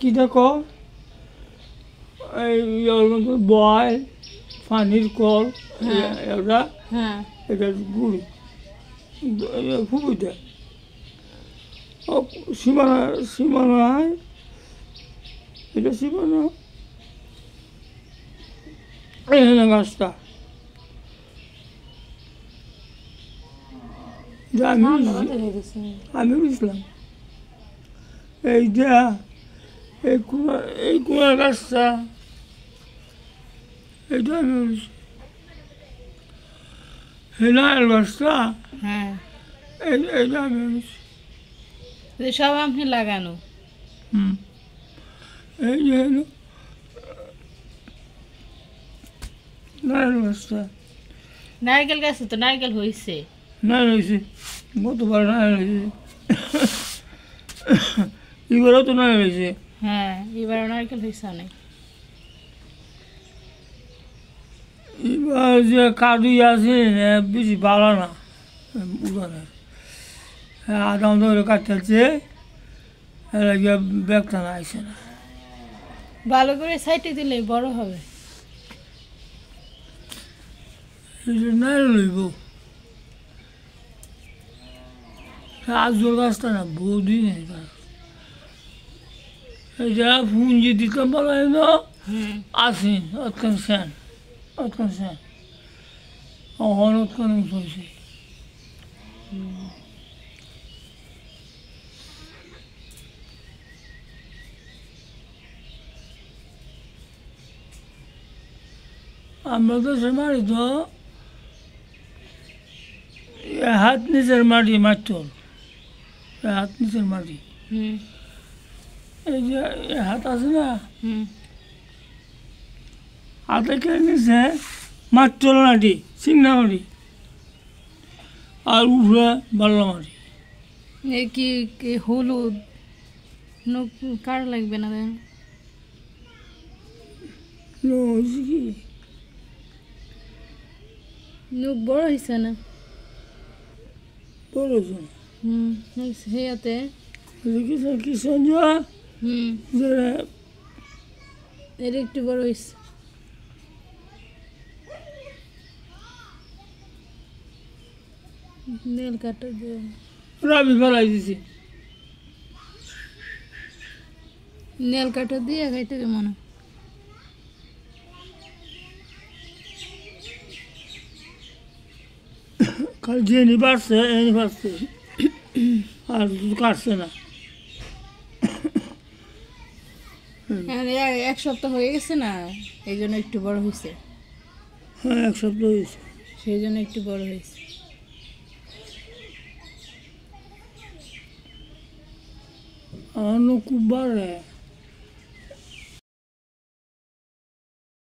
কি দেখো এই বয় পানির কল এটা এটা গুড়ি ফুবুইটা সীমানা সীমানায় এটা সীমানা এখানে গাছটা আমি বুঝলাম এইটা এই কুমার গাছটা এটা আমি বলছি হিনাল গাছটা এইটা আমি বলছি সব আপনি লাগানো এই যে হলো নারকেল গাছটা নারকেল গাছে তো নারকেল হয়েছে নারকেল হয়েছে গতবার নারকেল হয়েছে এবারও তো নারকেল হয়েছে এবারও নারকেল হয়েছে অনেক এবার যে কাজুই আছে বেশি ভালো না উড়ানের আধা ধরে কাটতেছে ব্যাগটা না আসে না ভালো করে সাইডে দিলে বড় হবে নারকেল লইব আজর গাছটা না বহুদিন এটা পুঁজি দিতে বলা না আসেন অতক্ষণ সেন অতক্ষণ সেন অহন অতক্ষণ হয়েছে আমরা তো সে মারি তো হাত নিচের মাটি মারতল হাত নিচের মাটি এই যে হাত আছে না হাতে কে নিচে মারতল মাটি চিংনা মাটি আর উপরে বাল্লা মাটি কি হলুদ নখ কার লাগবে না কি নখ বড় হয়েছে না বড় হয়েছে হেয়াতে কি সঞ্জয় এর একটু বড় হয়েছে নেল কাটা দিয়ে আমি ফেলাই দিছি নেল কাটা দিয়ে খাইতে মনে খালি যে বাড়ছে এনে বাড়ছে আর কাটছে না এক সপ্তাহ হয়ে গেছে না এই জন্য একটু বড় হয়েছে এক সপ্তাহ হয়েছে সেই জন্য একটু বড় হয়েছে আমার খুব বাড়ে